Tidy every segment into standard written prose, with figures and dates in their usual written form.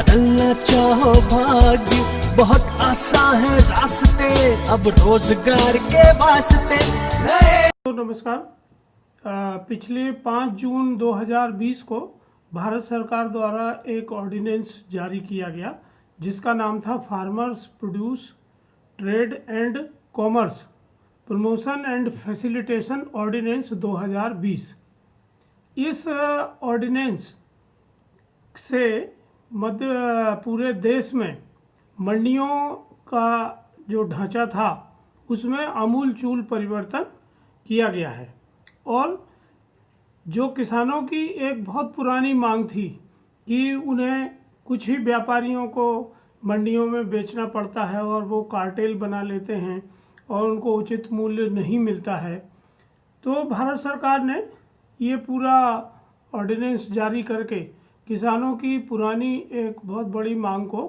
बदलना चाहो भाग्य, बहुत आसान है रास्ते अब रोजगार के वास्ते। तो नमस्कार। पिछले 5 जून 2020 को भारत सरकार द्वारा एक ऑर्डिनेंस जारी किया गया जिसका नाम था farmers produce trade and commerce promotion and facilitation ordinance 2020। इस ऑर्डिनेंस से पूरे देश में मंडियों का जो ढांचा था उसमें आमूलचूल परिवर्तन किया गया है। और जो किसानों की एक बहुत पुरानी मांग थी कि उन्हें कुछ ही व्यापारियों को मंडियों में बेचना पड़ता है और वो कार्टेल बना लेते हैं और उनको उचित मूल्य नहीं मिलता है, तो भारत सरकार ने ये पूरा ऑर्डिनेंस जारी करके किसानों की पुरानी एक बहुत बड़ी मांग को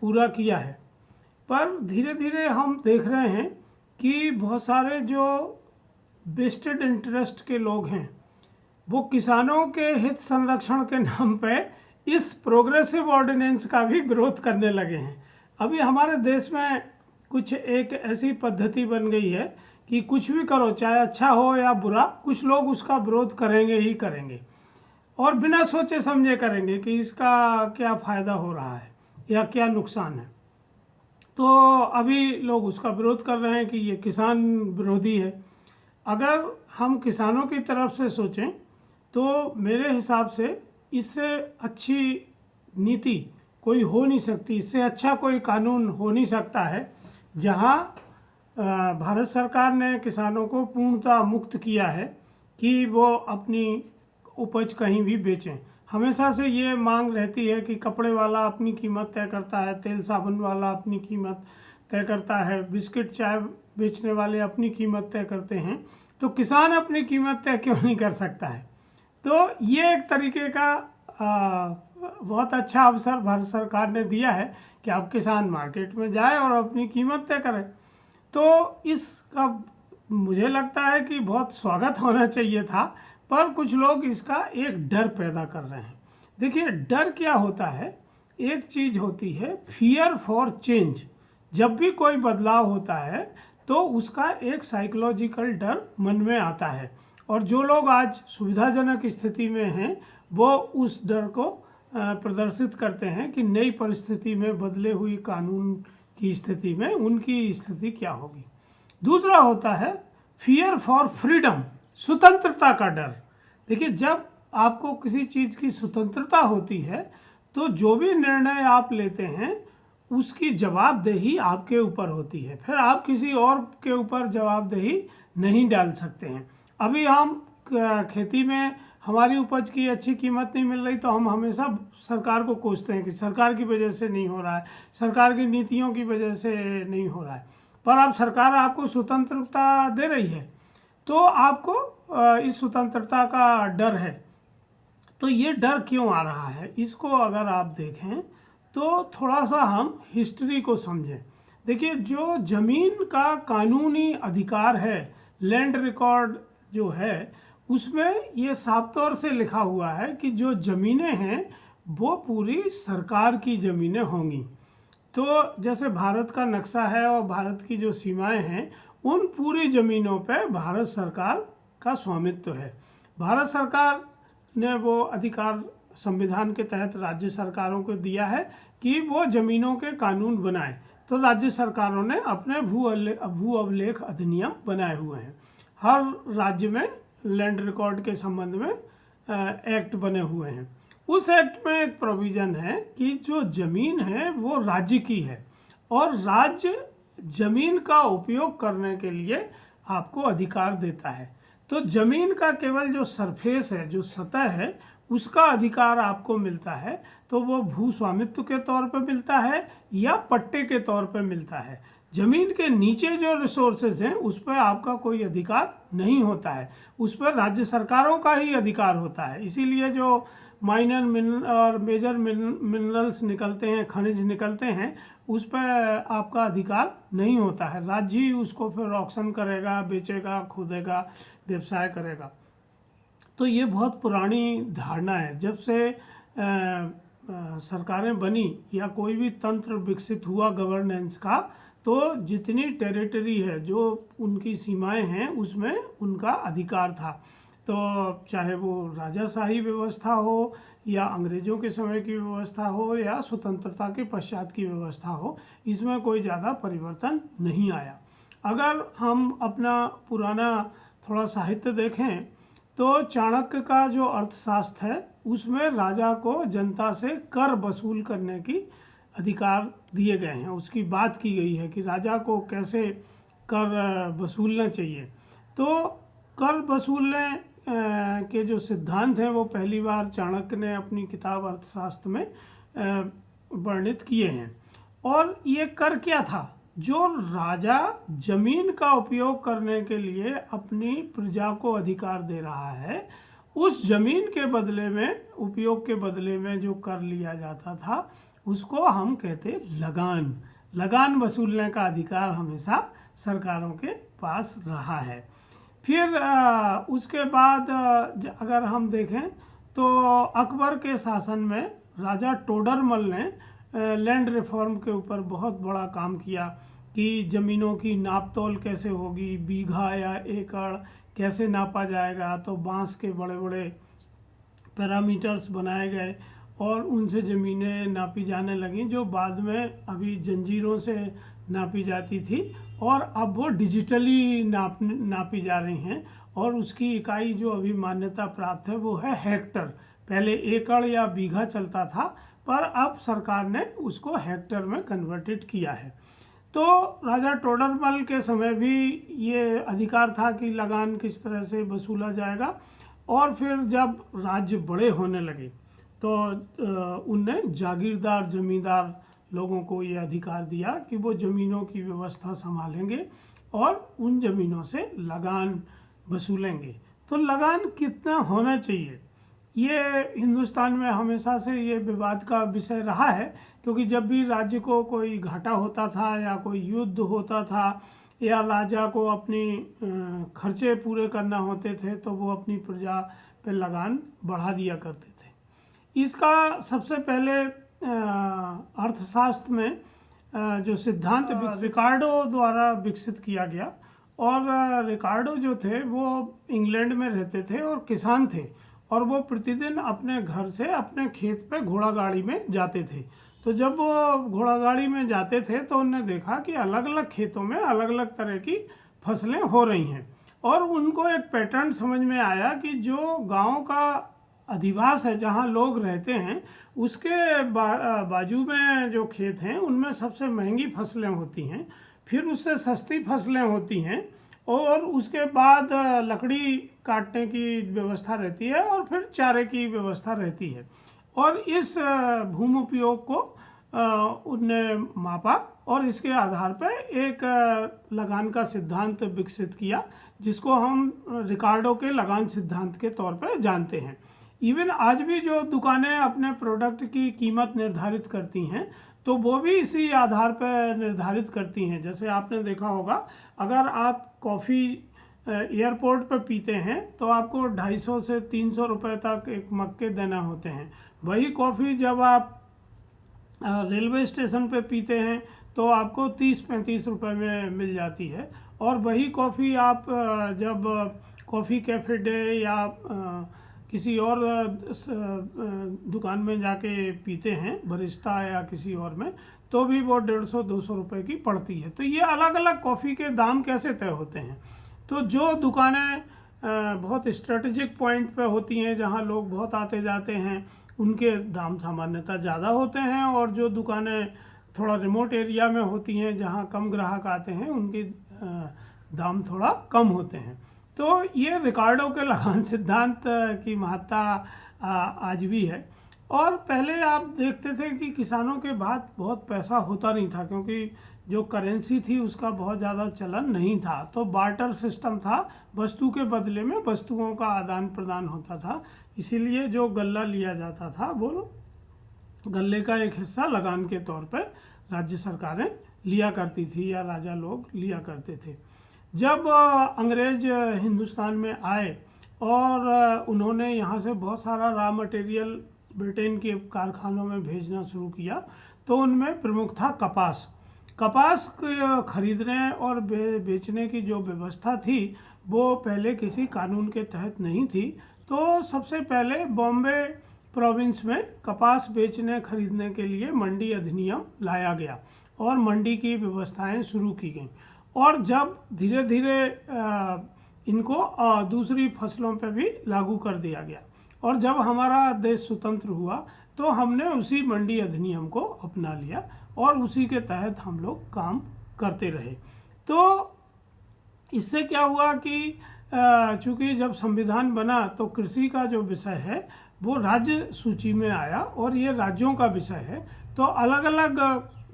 पूरा किया है। पर धीरे धीरे हम देख रहे हैं कि बहुत सारे जो वेस्टेड इंटरेस्ट के लोग हैं वो किसानों के हित संरक्षण के नाम पे इस प्रोग्रेसिव ऑर्डिनेंस का भी विरोध करने लगे हैं। अभी हमारे देश में कुछ एक ऐसी पद्धति बन गई है कि कुछ भी करो, चाहे अच्छा हो या बुरा, कुछ लोग उसका विरोध करेंगे ही करेंगे और बिना सोचे समझे करेंगे कि इसका क्या फ़ायदा हो रहा है या क्या नुकसान है। तो अभी लोग उसका विरोध कर रहे हैं कि ये किसान विरोधी है। अगर हम किसानों की तरफ से सोचें तो मेरे हिसाब से इससे अच्छी नीति कोई हो नहीं सकती, इससे अच्छा कोई कानून हो नहीं सकता है जहां भारत सरकार ने किसानों को पूर्णतः मुक्त किया है कि वो अपनी उपज कहीं भी बेचें। हमेशा से ये मांग रहती है कि कपड़े वाला अपनी कीमत तय करता है, तेल साबुन वाला अपनी कीमत तय करता है, बिस्किट चाय बेचने वाले अपनी कीमत तय करते हैं, तो किसान अपनी कीमत तय क्यों नहीं कर सकता है। तो ये एक तरीके का बहुत अच्छा अवसर भारत सरकार ने दिया है कि अब किसान मार्केट में जाए और अपनी कीमत तय करे। तो इसका मुझे लगता है कि बहुत स्वागत होना चाहिए था, पर कुछ लोग इसका एक डर पैदा कर रहे हैं। देखिए, डर क्या होता है, एक चीज़ होती है फियर फॉर चेंज। जब भी कोई बदलाव होता है तो उसका एक साइकोलॉजिकल डर मन में आता है और जो लोग आज सुविधाजनक स्थिति में हैं वो उस डर को प्रदर्शित करते हैं कि नई परिस्थिति में बदले हुई कानून की स्थिति में उनकी स्थिति क्या होगी। दूसरा होता है फियर फॉर फ्रीडम, स्वतंत्रता का डर। देखिए, जब आपको किसी चीज़ की स्वतंत्रता होती है तो जो भी निर्णय आप लेते हैं उसकी जवाबदेही आपके ऊपर होती है, फिर आप किसी और के ऊपर जवाबदेही नहीं डाल सकते हैं। अभी हम खेती में हमारी उपज की अच्छी कीमत नहीं मिल रही तो हम हमेशा सरकार को कोसते हैं कि सरकार की वजह से नहीं हो रहा है, सरकार की नीतियों की वजह से नहीं हो रहा है। पर अब सरकार आपको स्वतंत्रता दे रही है तो आपको इस स्वतंत्रता का डर है। तो ये डर क्यों आ रहा है, इसको अगर आप देखें तो थोड़ा सा हम हिस्ट्री को समझें। देखिए, जो ज़मीन का कानूनी अधिकार है, लैंड रिकॉर्ड जो है, उसमें ये साफ तौर से लिखा हुआ है कि जो ज़मीनें हैं वो पूरी सरकार की ज़मीनें होंगी। तो जैसे भारत का नक्शा है और भारत की जो सीमाएं हैं, उन पूरी ज़मीनों पे भारत सरकार का स्वामित्व है। भारत सरकार ने वो अधिकार संविधान के तहत राज्य सरकारों को दिया है कि वो ज़मीनों के कानून बनाए। तो राज्य सरकारों ने अपने भू अभिलेख अधिनियम बनाए हुए हैं। हर राज्य में लैंड रिकॉर्ड के संबंध में एक्ट बने हुए हैं। उस एक्ट में एक प्रोविज़न है कि जो ज़मीन है वो राज्य की है और राज्य ज़मीन का उपयोग करने के लिए आपको अधिकार देता है। तो ज़मीन का केवल जो सरफेस है, जो सतह है, उसका अधिकार आपको मिलता है। तो वो भू स्वामित्व के तौर पर मिलता है या पट्टे के तौर पर मिलता है। ज़मीन के नीचे जो रिसोर्सेज हैं उस पर आपका कोई अधिकार नहीं होता है, उस पर राज्य सरकारों का ही अधिकार होता है। इसीलिए जो माइनर और मेजर मिनरल्स निकलते हैं, खनिज निकलते हैं, उस पर आपका अधिकार नहीं होता है। राज्य ही उसको फिर ऑक्शन करेगा, बेचेगा, खोदेगा, व्यवसाय करेगा। तो ये बहुत पुरानी धारणा है। जब से सरकारें बनी या कोई भी तंत्र विकसित हुआ गवर्नेंस का, तो जितनी टेरिटरी है, जो उनकी सीमाएं हैं, उसमें उनका अधिकार था। तो चाहे वो राजाशाही व्यवस्था हो या अंग्रेज़ों के समय की व्यवस्था हो या स्वतंत्रता के पश्चात की व्यवस्था हो, इसमें कोई ज़्यादा परिवर्तन नहीं आया। अगर हम अपना पुराना थोड़ा साहित्य देखें तो चाणक्य का जो अर्थशास्त्र है उसमें राजा को जनता से कर वसूल करने की अधिकार दिए गए हैं। उसकी बात की गई है कि राजा को कैसे कर वसूलना चाहिए। तो कर वसूलने के जो सिद्धांत हैं वो पहली बार चाणक्य ने अपनी किताब अर्थशास्त्र में वर्णित किए हैं। और ये कर क्या था? जो राजा जमीन का उपयोग करने के लिए अपनी प्रजा को अधिकार दे रहा है, उस जमीन के बदले में, उपयोग के बदले में जो कर लिया जाता था उसको हम कहते लगान। लगान वसूलने का अधिकार हमेशा सरकारों के पास रहा है। फिर उसके बाद अगर हम देखें तो अकबर के शासन में राजा टोडरमल ने लैंड रिफॉर्म के ऊपर बहुत बड़ा काम किया कि ज़मीनों की नाप तोल कैसे होगी, बीघा या एकड़ कैसे नापा जाएगा। तो बांस के बड़े बड़े पैरामीटर्स बनाए गए और उनसे ज़मीनें नापी जाने लगीं, जो बाद में अभी जंजीरों से नापी जाती थी और अब वो डिजिटली नापी जा रही हैं। और उसकी इकाई जो अभी मान्यता प्राप्त है वो है हेक्टर। पहले एकड़ या बीघा चलता था, पर अब सरकार ने उसको हेक्टर में कन्वर्टेड किया है। तो राजा टोडरमल के समय भी ये अधिकार था कि लगान किस तरह से वसूला जाएगा। और फिर जब राज्य बड़े होने लगे तो उनने जागीरदार जमींदार लोगों को ये अधिकार दिया कि वो ज़मीनों की व्यवस्था संभालेंगे और उन ज़मीनों से लगान वसूलेंगे। तो लगान कितना होना चाहिए, ये हिंदुस्तान में हमेशा से ये विवाद का विषय रहा है। क्योंकि जब भी राज्य को कोई घाटा होता था या कोई युद्ध होता था या राजा को अपनी खर्चे पूरे करना होते थे तो वो अपनी प्रजा पे लगान बढ़ा दिया करते थे। इसका सबसे पहले अर्थशास्त्र में जो सिद्धांत रिकार्डो द्वारा विकसित किया गया। और रिकार्डो जो थे वो इंग्लैंड में रहते थे और किसान थे, और वो प्रतिदिन अपने घर से अपने खेत पे घोड़ा गाड़ी में जाते थे। तो जब वो घोड़ा गाड़ी में जाते थे तो उन्होंने देखा कि अलग अलग खेतों में अलग अलग तरह की फसलें हो रही हैं। और उनको एक पैटर्न समझ में आया कि जो गांव का अधिवास है, जहां लोग रहते हैं, उसके बाजू में जो खेत हैं उनमें सबसे महंगी फसलें होती हैं, फिर उससे सस्ती फसलें होती हैं, और उसके बाद लकड़ी काटने की व्यवस्था रहती है और फिर चारे की व्यवस्था रहती है। और इस भूमि उपयोग को उनने मापा और इसके आधार पर एक लगान का सिद्धांत विकसित किया, जिसको हम रिकार्डो के लगान सिद्धांत के तौर पर जानते हैं। इवन आज भी जो दुकानें अपने प्रोडक्ट की कीमत निर्धारित करती हैं तो वो भी इसी आधार पर निर्धारित करती हैं। जैसे आपने देखा होगा, अगर आप कॉफ़ी एयरपोर्ट पर पीते हैं तो आपको 250 से 300 रुपये तक एक मग के देना होते हैं। वही कॉफ़ी जब आप रेलवे स्टेशन पे पीते हैं तो आपको 30-35 रुपये में मिल जाती है। और वही कॉफ़ी आप जब कॉफ़ी कैफ़े डे या किसी और दुकान में जाके पीते हैं, बरिस्ता या किसी और में, तो भी वो 150-200 रुपये की पड़ती है। तो ये अलग अलग कॉफ़ी के दाम कैसे तय होते हैं? तो जो दुकानें बहुत स्ट्रेटेजिक पॉइंट पे होती हैं, जहाँ लोग बहुत आते जाते हैं, उनके दाम सामान्यतः ज़्यादा होते हैं। और जो दुकानें थोड़ा रिमोट एरिया में होती हैं, जहाँ कम ग्राहक आते हैं, उनके दाम थोड़ा कम होते हैं। तो ये रिकार्डो के लगान सिद्धांत की महत्ता आज भी है। और पहले आप देखते थे कि किसानों के बाद बहुत पैसा होता नहीं था, क्योंकि जो करेंसी थी उसका बहुत ज़्यादा चलन नहीं था। तो बार्टर सिस्टम था, वस्तु के बदले में वस्तुओं का आदान प्रदान होता था। इसीलिए जो गल्ला लिया जाता था वो गल्ले का एक हिस्सा लगान के तौर पर राज्य सरकारें लिया करती थी या राजा लोग लिया करते थे। जब अंग्रेज हिंदुस्तान में आए और उन्होंने यहाँ से बहुत सारा रॉ मटेरियल ब्रिटेन के कारखानों में भेजना शुरू किया। तो उनमें प्रमुख था कपास। कपास खरीदने और बेचने की जो व्यवस्था थी वो पहले किसी कानून के तहत नहीं थी। तो सबसे पहले बॉम्बे प्रोविंस में कपास बेचने खरीदने के लिए मंडी अधिनियम लाया गया और मंडी की व्यवस्थाएं शुरू की गईं। और जब धीरे धीरे इनको दूसरी फसलों पर भी लागू कर दिया गया और जब हमारा देश स्वतंत्र हुआ तो हमने उसी मंडी अधिनियम को अपना लिया और उसी के तहत हम लोग काम करते रहे। तो इससे क्या हुआ कि चूंकि जब संविधान बना तो कृषि का जो विषय है वो राज्य सूची में आया और ये राज्यों का विषय है। तो अलग अलग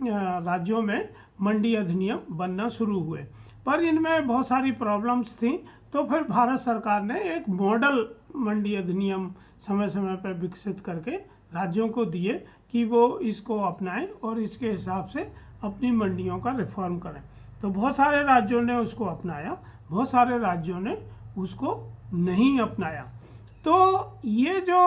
राज्यों में मंडी अधिनियम बनना शुरू हुए, पर इनमें बहुत सारी प्रॉब्लम्स थी। तो फिर भारत सरकार ने एक मॉडल मंडी अधिनियम समय समय पर विकसित करके राज्यों को दिए कि वो इसको अपनाएं और इसके हिसाब से अपनी मंडियों का रिफॉर्म करें। तो बहुत सारे राज्यों ने उसको अपनाया, बहुत सारे राज्यों ने उसको नहीं अपनाया। तो ये जो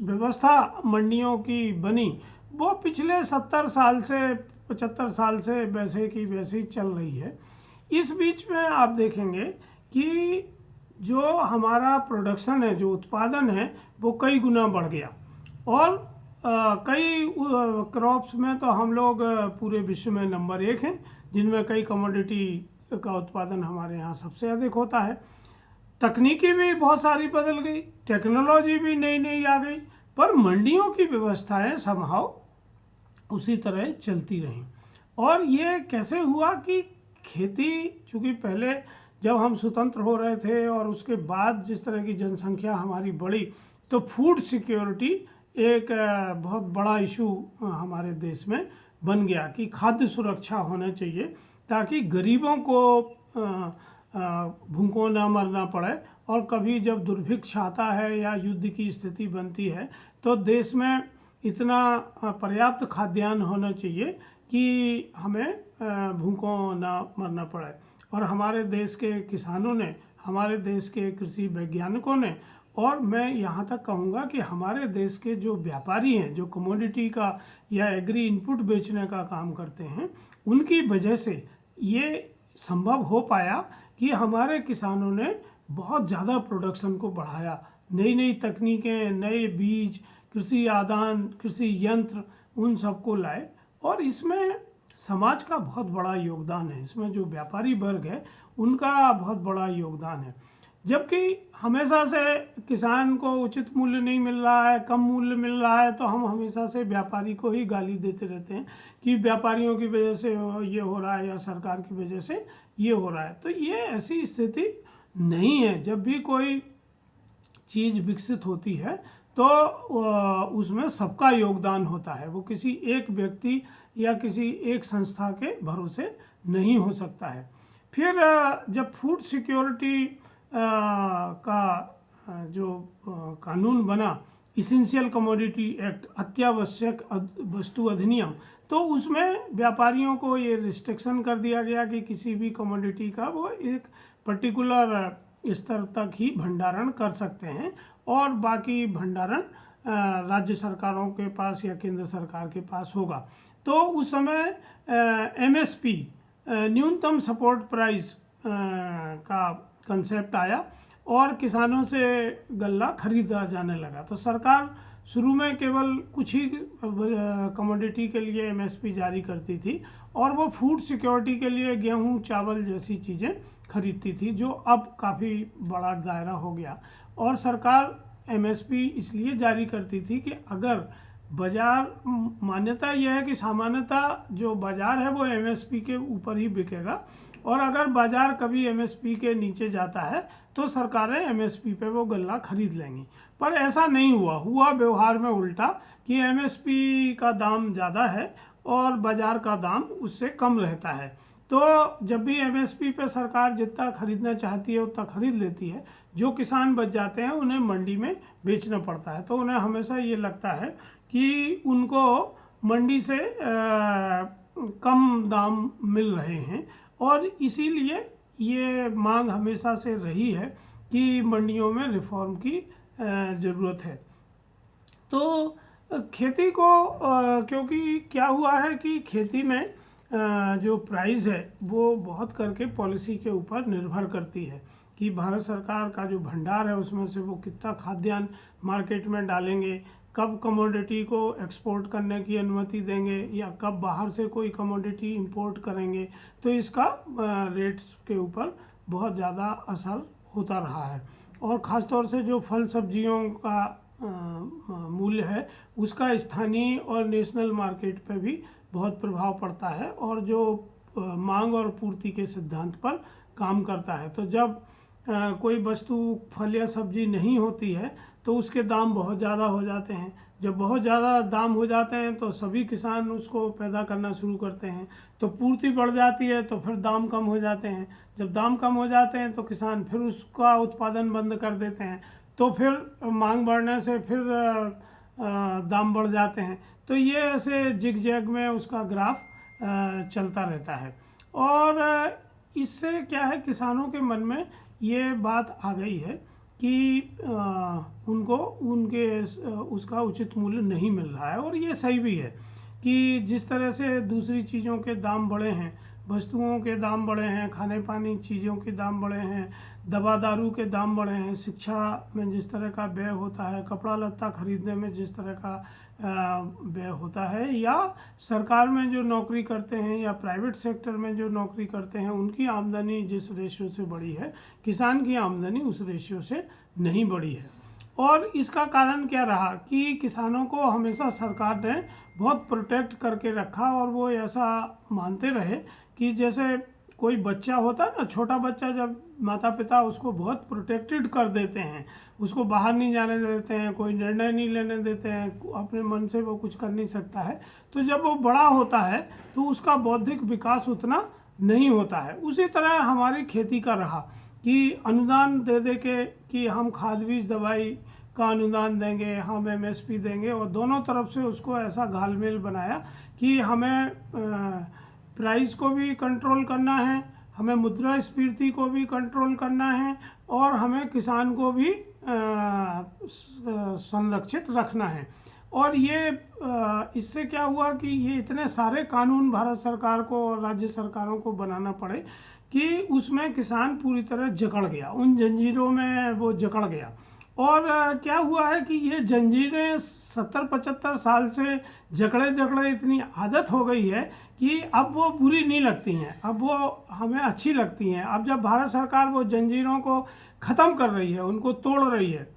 व्यवस्था मंडियों की बनी वो पिछले 70 साल से 75 साल से वैसे की वैसी चल रही है। इस बीच में आप देखेंगे कि जो हमारा प्रोडक्शन है, जो उत्पादन है, वो कई गुना बढ़ गया और कई क्रॉप्स में तो हम लोग पूरे विश्व में नंबर 1 हैं, जिनमें कई कमोडिटी का उत्पादन हमारे यहाँ सबसे अधिक होता है। तकनीकी भी बहुत सारी बदल गई, टेक्नोलॉजी भी नई नई आ गई, पर मंडियों की व्यवस्थाएं समहाउ उसी तरह चलती रहीं। और ये कैसे हुआ कि खेती, चूँकि पहले जब हम स्वतंत्र हो रहे थे और उसके बाद जिस तरह की जनसंख्या हमारी बढ़ी तो फूड सिक्योरिटी एक बहुत बड़ा इशू हमारे देश में बन गया कि खाद्य सुरक्षा होना चाहिए ताकि गरीबों को भूखों ना मरना पड़े। और कभी जब दुर्भिक्ष आता है या युद्ध की स्थिति बनती है तो देश में इतना पर्याप्त खाद्यान्न होना चाहिए कि हमें भूखों ना मरना पड़े। और हमारे देश के किसानों ने, हमारे देश के कृषि वैज्ञानिकों ने, और मैं यहाँ तक कहूँगा कि हमारे देश के जो व्यापारी हैं, जो कमोडिटी का या एग्री इनपुट बेचने का काम करते हैं, उनकी वजह से ये संभव हो पाया कि हमारे किसानों ने बहुत ज़्यादा प्रोडक्शन को बढ़ाया। नई नई तकनीकें, नए बीज, कृषि आदान, कृषि यंत्र, उन सबको लाए और इसमें समाज का बहुत बड़ा योगदान है। इसमें जो व्यापारी वर्ग है उनका बहुत बड़ा योगदान है। जबकि हमेशा से किसान को उचित मूल्य नहीं मिल रहा है, कम मूल्य मिल रहा है, तो हम हमेशा से व्यापारी को ही गाली देते रहते हैं कि व्यापारियों की वजह से ये हो रहा है या सरकार की वजह से ये हो रहा है। तो ये ऐसी स्थिति नहीं है। जब भी कोई चीज़ विकसित होती है तो उसमें सबका योगदान होता है, वो किसी एक व्यक्ति या किसी एक संस्था के भरोसे नहीं हो सकता है। फिर जब फूड सिक्योरिटी का जो कानून बना, इसेंशियल कमोडिटी एक्ट, अत्यावश्यक वस्तु अधिनियम, तो उसमें व्यापारियों को ये रिस्ट्रिक्शन कर दिया गया कि किसी भी कमोडिटी का वो एक पर्टिकुलर स्तर तक ही भंडारण कर सकते हैं और बाकी भंडारण राज्य सरकारों के पास या केंद्र सरकार के पास होगा। तो उस समय एमएसपी, न्यूनतम सपोर्ट प्राइस का कंसेप्ट आया और किसानों से गल्ला खरीदा जाने लगा। तो सरकार शुरू में केवल कुछ ही कमोडिटी के लिए एमएसपी जारी करती थी और वो फूड सिक्योरिटी के लिए गेहूं, चावल जैसी चीज़ें खरीदती थी, जो अब काफ़ी बड़ा दायरा हो गया। और सरकार एमएसपी इसलिए जारी करती थी कि अगर बाजार, मान्यता यह है कि सामान्यतः जो बाजार है वो एमएसपी के ऊपर ही बिकेगा और अगर बाजार कभी एमएसपी के नीचे जाता है तो सरकारें एमएसपी पे वो गल्ला खरीद लेंगी। पर ऐसा नहीं हुआ व्यवहार में उल्टा कि एमएसपी का दाम ज़्यादा है और बाजार का दाम उससे कम रहता है। तो जब भी एमएसपी पे सरकार जितना खरीदना चाहती है उतना खरीद लेती है, जो किसान बच जाते हैं उन्हें मंडी में बेचना पड़ता है। तो उन्हें हमेशा ये लगता है कि उनको मंडी से कम दाम मिल रहे हैं और इसीलिए ये मांग हमेशा से रही है कि मंडियों में रिफॉर्म की ज़रूरत है। तो खेती को क्योंकि क्या हुआ है कि खेती में जो प्राइस है वो बहुत करके पॉलिसी के ऊपर निर्भर करती है कि भारत सरकार का जो भंडार है उसमें से वो कितना खाद्यान्न मार्केट में डालेंगे, कब कमोडिटी को एक्सपोर्ट करने की अनुमति देंगे या कब बाहर से कोई कमोडिटी इंपोर्ट करेंगे। तो इसका रेट्स के ऊपर बहुत ज़्यादा असर होता रहा है। और ख़ासतौर से जो फल सब्जियों का मूल्य है उसका स्थानीय और नेशनल मार्केट पे भी बहुत प्रभाव पड़ता है और जो मांग और पूर्ति के सिद्धांत पर काम करता है। तो जब कोई वस्तु फल या सब्जी नहीं होती है तो उसके दाम बहुत ज़्यादा हो जाते हैं। जब बहुत ज़्यादा दाम हो जाते हैं तो सभी किसान उसको पैदा करना शुरू करते हैं, तो पूर्ति बढ़ जाती है तो फिर दाम कम हो जाते हैं। जब दाम कम हो जाते हैं तो किसान फिर उसका उत्पादन बंद कर देते हैं, तो फिर मांग बढ़ने से फिर दाम बढ़ जाते हैं। तो ये ऐसे जिग-जैग में उसका ग्राफ चलता रहता है। और इससे क्या है, किसानों के मन में ये बात आ गई है कि उनको उसका उचित मूल्य नहीं मिल रहा है। और ये सही भी है कि जिस तरह से दूसरी चीज़ों के दाम बढ़े हैं, वस्तुओं के दाम बढ़े हैं, खाने पानी चीज़ों के दाम बढ़े हैं, दवा दारू के दाम बढ़े हैं, शिक्षा में जिस तरह का व्यय होता है, कपड़ा लत्ता खरीदने में जिस तरह का व्यय होता है, या सरकार में जो नौकरी करते हैं या प्राइवेट सेक्टर में जो नौकरी करते हैं उनकी आमदनी जिस रेशियो से बढ़ी है, किसान की आमदनी उस रेशियो से नहीं बढ़ी है। और इसका कारण क्या रहा कि किसानों को हमेशा सरकार ने बहुत प्रोटेक्ट करके रखा और वो ऐसा मानते रहे कि जैसे कोई बच्चा होता है ना, छोटा बच्चा, जब माता पिता उसको बहुत प्रोटेक्टेड कर देते हैं, उसको बाहर नहीं जाने देते हैं, कोई निर्णय नहीं लेने देते हैं, अपने मन से वो कुछ कर नहीं सकता है, तो जब वो बड़ा होता है तो उसका बौद्धिक विकास उतना नहीं होता है। उसी तरह हमारी खेती का रहा कि अनुदान दे दे के कि हम खाद बीज दवाई का अनुदान देंगे, हम MSP देंगे, और दोनों तरफ से उसको ऐसा घालमेल बनाया कि हमें प्राइस को भी कंट्रोल करना है, हमें मुद्रास्फीति को भी कंट्रोल करना है, और हमें किसान को भी संरक्षित रखना है। और ये इससे क्या हुआ कि ये इतने सारे कानून भारत सरकार को और राज्य सरकारों को बनाना पड़े कि उसमें किसान पूरी तरह जकड़ गया, उन जंजीरों में वो जकड़ गया। और क्या हुआ है कि ये जंजीरें 70-75 साल से जकड़े जकड़े इतनी आदत हो गई है कि अब वो बुरी नहीं लगती हैं, अब वो हमें अच्छी लगती हैं। अब जब भारत सरकार वो जंजीरों को ख़त्म कर रही है, उनको तोड़ रही है,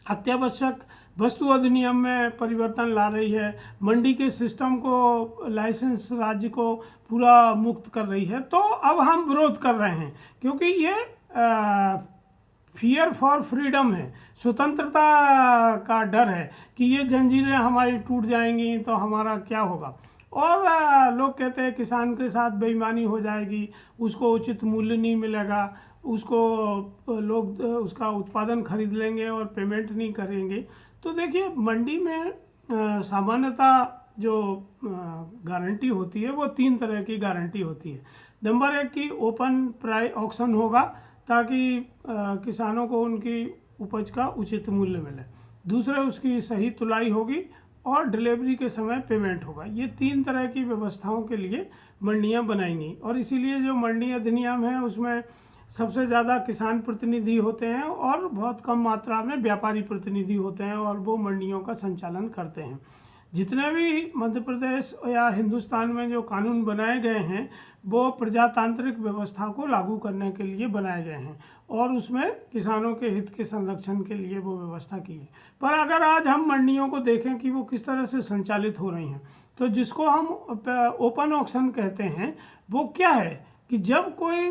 अत्यावश्यक वस्तु अधिनियम में परिवर्तन ला रही है, मंडी के सिस्टम को, लाइसेंस राज्य को पूरा मुक्त कर रही है, तो अब हम विरोध कर रहे हैं क्योंकि ये फियर फॉर फ्रीडम है, स्वतंत्रता का डर है कि ये जंजीरें हमारी टूट जाएंगी तो हमारा क्या होगा। और लोग कहते हैं किसान के साथ बेईमानी हो जाएगी, उसको उचित मूल्य नहीं मिलेगा, उसको लोग उसका उत्पादन खरीद लेंगे और पेमेंट नहीं करेंगे। तो देखिए, मंडी में सामान्यतः जो गारंटी होती है वो 3 तरह की गारंटी होती है। नंबर 1 की ओपन प्राइस ऑक्शन होगा ताकि किसानों को उनकी उपज का उचित मूल्य मिले। दूसरे, उसकी सही तुलाई होगी और डिलीवरी के समय पेमेंट होगा। ये 3 तरह की व्यवस्थाओं के लिए मंडियां बनाई गई, और इसीलिए जो मंडी अधिनियम है उसमें सबसे ज़्यादा किसान प्रतिनिधि होते हैं और बहुत कम मात्रा में व्यापारी प्रतिनिधि होते हैं, और वो मंडियों का संचालन करते हैं। जितने भी मध्य प्रदेश या हिंदुस्तान में जो कानून बनाए गए हैं वो प्रजातांत्रिक व्यवस्था को लागू करने के लिए बनाए गए हैं और उसमें किसानों के हित के संरक्षण के लिए वो व्यवस्था की है। पर अगर आज हम मंडियों को देखें कि वो किस तरह से संचालित हो रही हैं, तो जिसको हम ओपन ऑक्शन कहते हैं वो क्या है कि जब कोई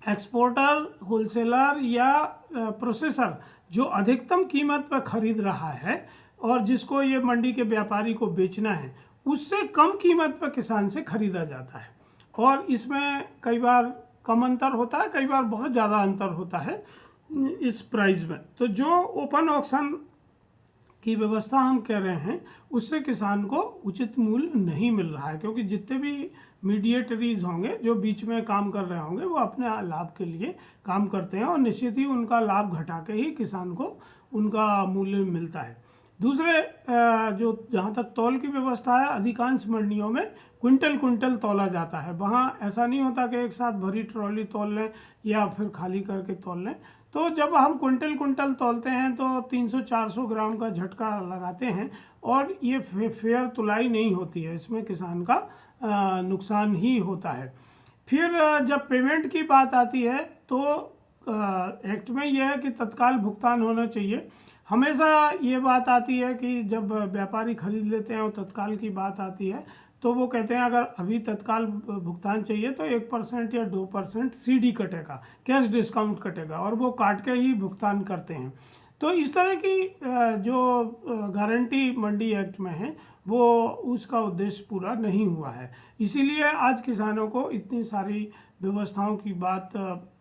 एक्सपोर्टर, होलसेलर या प्रोसेसर जो अधिकतम कीमत पर खरीद रहा है और जिसको ये मंडी के व्यापारी को बेचना है, उससे कम कीमत पर किसान से खरीदा जाता है। और इसमें कई बार कम अंतर होता है, कई बार बहुत ज़्यादा अंतर होता है इस प्राइस में। तो जो ओपन ऑक्शन की व्यवस्था हम कह रहे हैं उससे किसान को उचित मूल्य नहीं मिल रहा है, क्योंकि जितने भी मीडिएटरीज होंगे जो बीच में काम कर रहे होंगे वो अपने लाभ के लिए काम करते हैं और निश्चित ही उनका लाभ घटा के ही किसान को उनका मूल्य मिलता है। दूसरे जो जहाँ तक तौल की व्यवस्था है, अधिकांश मंडियों में क्विंटल क्विंटल तौला जाता है। वहाँ ऐसा नहीं होता कि एक साथ भरी ट्रॉली तौल लें या फिर खाली करके तौल लें। तो जब हम क्विंटल क्विंटल तौलते हैं तो 300-400 ग्राम का झटका लगाते हैं और ये फेयर तुलाई नहीं होती है, इसमें किसान का नुकसान ही होता है। फिर जब पेमेंट की बात आती है तो एक्ट में यह है कि तत्काल भुगतान होना चाहिए। हमेशा ये बात आती है कि जब व्यापारी खरीद लेते हैं और तत्काल की बात आती है तो वो कहते हैं अगर अभी तत्काल भुगतान चाहिए तो 1% या 2% सीडी कटेगा, कैश डिस्काउंट कटेगा, और वो काट के ही भुगतान करते हैं। तो इस तरह की जो गारंटी मंडी एक्ट में है वो उसका उद्देश्य पूरा नहीं हुआ है। इसीलिए आज किसानों को इतनी सारी व्यवस्थाओं की बात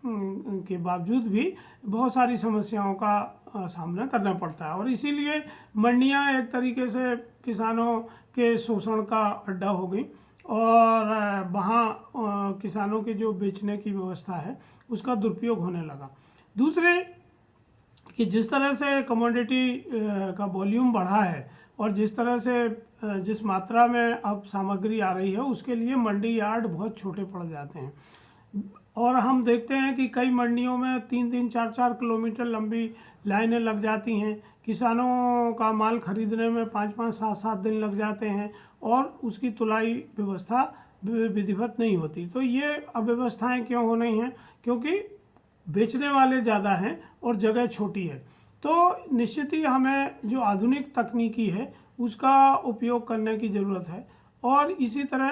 के बावजूद भी बहुत सारी समस्याओं का सामना करना पड़ता है, और इसीलिए मंडियां एक तरीके से किसानों के शोषण का अड्डा हो गई, और वहाँ किसानों के जो बेचने की व्यवस्था है उसका दुरुपयोग होने लगा। दूसरे कि जिस तरह से कमोडिटी का वॉल्यूम बढ़ा है और जिस तरह से जिस मात्रा में अब सामग्री आ रही है उसके लिए मंडी यार्ड बहुत छोटे पड़ जाते हैं, और हम देखते हैं कि कई मंडियों में 3-3, 4-4 किलोमीटर लंबी लाइनें लग जाती हैं। किसानों का माल खरीदने में 5-5, 7-7 दिन लग जाते हैं और उसकी तुलाई व्यवस्था विधिवत नहीं होती। तो ये अव्यवस्थाएं क्यों हो रही हैं? क्योंकि बेचने वाले ज़्यादा हैं और जगह छोटी है। तो निश्चित ही हमें जो आधुनिक तकनीकी है उसका उपयोग करने की ज़रूरत है, और इसी तरह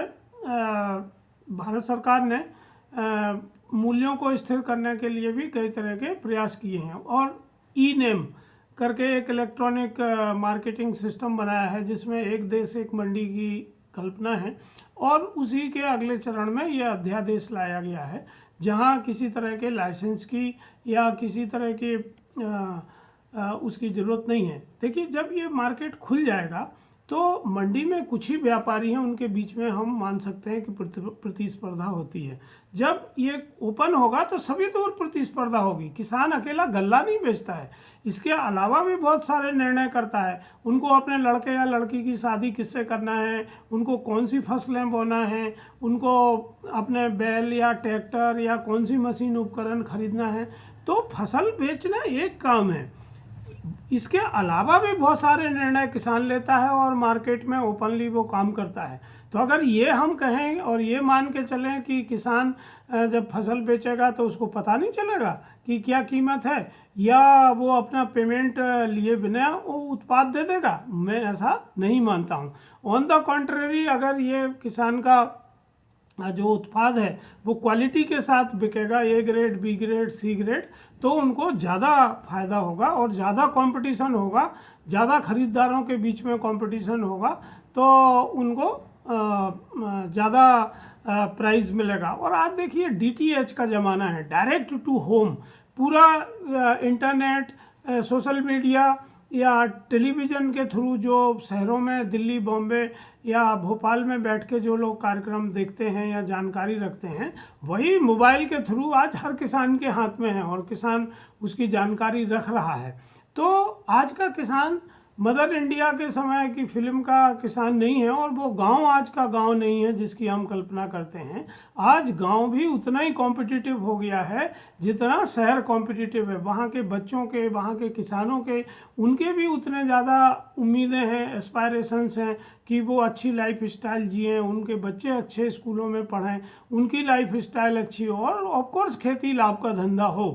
भारत सरकार ने मूल्यों को स्थिर करने के लिए भी कई तरह के प्रयास किए हैं, और ई नेम करके एक इलेक्ट्रॉनिक मार्केटिंग सिस्टम बनाया है जिसमें एक देश एक मंडी की कल्पना है, और उसी के अगले चरण में यह अध्यादेश लाया गया है जहां किसी तरह के लाइसेंस की या किसी तरह के उसकी ज़रूरत नहीं है। देखिए, जब ये मार्केट खुल जाएगा तो मंडी में कुछ ही व्यापारी हैं, उनके बीच में हम मान सकते हैं कि प्रतिस्पर्धा होती है। जब ये ओपन होगा तो सभी दूर प्रतिस्पर्धा होगी। किसान अकेला गल्ला नहीं बेचता है, इसके अलावा भी बहुत सारे निर्णय करता है। उनको अपने लड़के या लड़की की शादी किससे करना है, उनको कौन सी फसलें बोना है, उनको अपने बैल या ट्रैक्टर या कौन सी मशीन उपकरण खरीदना है। तो फसल बेचना एक काम है, इसके अलावा भी बहुत सारे निर्णय किसान लेता है और मार्केट में ओपनली वो काम करता है। तो अगर ये हम कहें और ये मान के चलें कि किसान जब फसल बेचेगा तो उसको पता नहीं चलेगा कि क्या कीमत है, या वो अपना पेमेंट लिए बिना वो उत्पाद दे देगा, मैं ऐसा नहीं मानता हूँ। ऑन द कॉन्ट्रेरी, अगर ये किसान का जो उत्पाद है वो क्वालिटी के साथ बिकेगा, A grade, B grade, C grade, तो उनको ज़्यादा फायदा होगा और ज़्यादा कंपटीशन होगा, ज़्यादा खरीदारों के बीच में कंपटीशन होगा, तो उनको ज़्यादा प्राइस मिलेगा। और आज देखिए DTH का ज़माना है, डायरेक्ट टू होम। पूरा इंटरनेट, सोशल मीडिया या टेलीविज़न के थ्रू जो शहरों में दिल्ली, बॉम्बे या भोपाल में बैठ के जो लोग कार्यक्रम देखते हैं या जानकारी रखते हैं, वही मोबाइल के थ्रू आज हर किसान के हाथ में है और किसान उसकी जानकारी रख रहा है। तो आज का किसान मदर इंडिया के समय की फिल्म का किसान नहीं है, और वो गांव आज का गांव नहीं है जिसकी हम कल्पना करते हैं। आज गांव भी उतना ही कॉम्पिटिटिव हो गया है जितना शहर कॉम्पिटिटिव है। वहाँ के बच्चों के, वहाँ के किसानों के, उनके भी उतने ज़्यादा उम्मीदें हैं, एस्पायरेशंस हैं कि वो अच्छी लाइफ स्टाइल जिएँ, उनके बच्चे अच्छे स्कूलों में पढ़ें, उनकी लाइफ स्टाइल अच्छी हो, और ऑफकोर्स खेती लाभ का धंधा हो।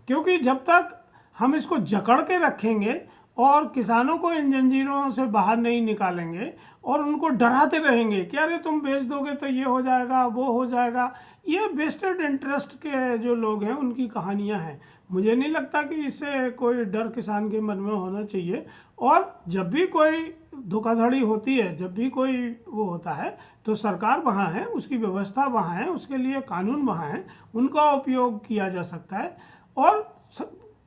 क्योंकि जब तक हम इसको जकड़ के रखेंगे और किसानों को इन जंजीरों से बाहर नहीं निकालेंगे और उनको डराते रहेंगे कि अरे तुम बेच दोगे तो ये हो जाएगा, वो हो जाएगा, ये वेस्टेड इंटरेस्ट के जो लोग हैं उनकी कहानियां हैं। मुझे नहीं लगता कि इससे कोई डर किसान के मन में होना चाहिए। और जब भी कोई धोखाधड़ी होती है, जब भी कोई वो होता है, तो सरकार वहाँ है, उसकी व्यवस्था वहाँ है, उसके लिए कानून वहाँ है, उनका उपयोग किया जा सकता है। और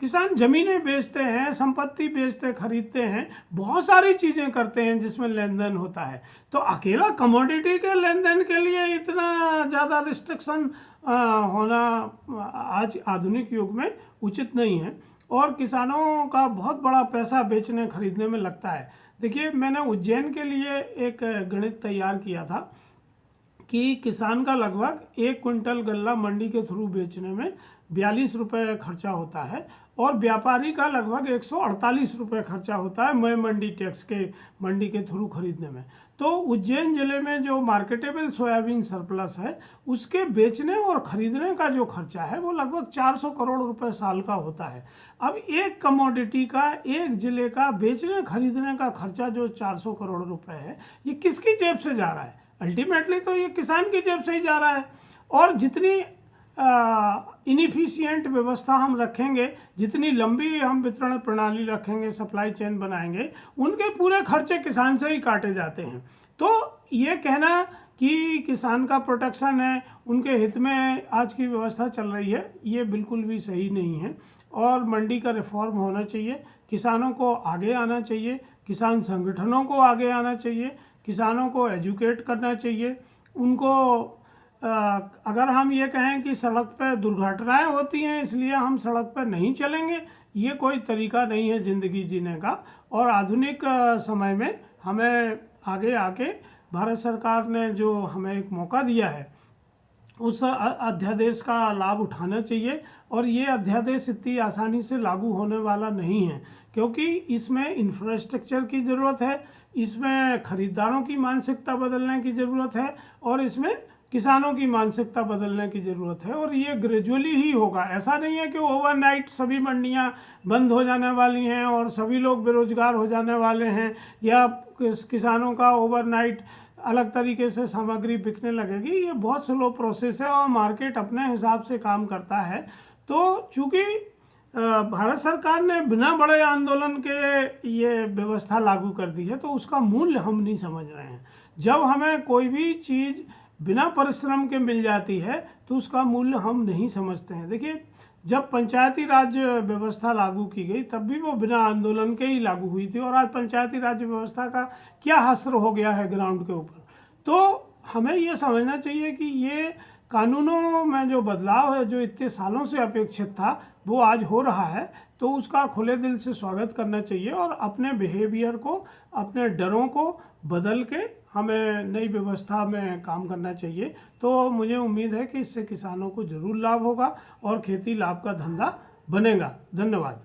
किसान जमीनें बेचते हैं, संपत्ति बेचते खरीदते हैं, बहुत सारी चीज़ें करते हैं जिसमें लेन देन होता है। तो अकेला कमोडिटी के लेन देन के लिए इतना ज़्यादा रिस्ट्रिक्शन होना आज आधुनिक युग में उचित नहीं है। और किसानों का बहुत बड़ा पैसा बेचने खरीदने में लगता है। देखिए, मैंने उज्जैन के लिए एक गणित तैयार किया था कि किसान का लगभग 1 क्विंटल गल्ला मंडी के थ्रू बेचने में 42 रुपये खर्चा होता है और व्यापारी का लगभग 148 रुपये खर्चा होता है मई मंडी टैक्स के मंडी के थ्रू खरीदने में। तो उज्जैन जिले में जो मार्केटेबल सोयाबीन सरप्लस है उसके बेचने और खरीदने का जो खर्चा है वो लगभग 400 करोड़ रुपए साल का होता है। अब एक कमोडिटी का, एक जिले का बेचने खरीदने का खर्चा जो 400 करोड़ रुपए है, ये किसकी जेब से जा रहा है? अल्टीमेटली तो ये किसान की जेब से ही जा रहा है। और जितनी इनएफिशिएंट व्यवस्था हम रखेंगे, जितनी लंबी हम वितरण प्रणाली रखेंगे, सप्लाई चेन बनाएंगे, उनके पूरे खर्चे किसान से ही काटे जाते हैं। तो ये कहना कि किसान का प्रोटेक्शन है, उनके हित में आज की व्यवस्था चल रही है, ये बिल्कुल भी सही नहीं है। और मंडी का रिफॉर्म होना चाहिए, किसानों को आगे आना चाहिए, किसान संगठनों को आगे आना चाहिए, किसानों को एजुकेट करना चाहिए। उनको अगर हम ये कहें कि सड़क पर दुर्घटनाएं होती हैं इसलिए हम सड़क पर नहीं चलेंगे, ये कोई तरीका नहीं है ज़िंदगी जीने का। और आधुनिक समय में हमें आगे आके भारत सरकार ने जो हमें एक मौका दिया है उस अध्यादेश का लाभ उठाना चाहिए। और ये अध्यादेश इतनी आसानी से लागू होने वाला नहीं है, क्योंकि इसमें इंफ्रास्ट्रक्चर की ज़रूरत है, इसमें खरीदारों की मानसिकता बदलने की ज़रूरत है और इसमें किसानों की मानसिकता बदलने की ज़रूरत है। और ये ग्रेजुअली ही होगा। ऐसा नहीं है कि ओवरनाइट सभी मंडियां बंद हो जाने वाली हैं और सभी लोग बेरोजगार हो जाने वाले हैं, या किसानों का ओवरनाइट अलग तरीके से सामग्री बिकने लगेगी। ये बहुत स्लो प्रोसेस है और मार्केट अपने हिसाब से काम करता है। तो चूँकि भारत सरकार ने बिना बड़े आंदोलन के ये व्यवस्था लागू कर दी है, तो उसका मूल्य हम नहीं समझ रहे हैं। जब हमें कोई भी चीज़ बिना परिश्रम के मिल जाती है तो उसका मूल्य हम नहीं समझते हैं। देखिए, जब पंचायती राज व्यवस्था लागू की गई तब भी वो बिना आंदोलन के ही लागू हुई थी, और आज पंचायती राज व्यवस्था का क्या असर हो गया है ग्राउंड के ऊपर। तो हमें ये समझना चाहिए कि ये कानूनों में जो बदलाव है, जो इतने सालों से अपेक्षित था, वो आज हो रहा है। तो उसका खुले दिल से स्वागत करना चाहिए और अपने बिहेवियर को, अपने डरों को बदल के हमें नई व्यवस्था में काम करना चाहिए। तो मुझे उम्मीद है कि इससे किसानों को ज़रूर लाभ होगा और खेती लाभ का धंधा बनेगा। धन्यवाद।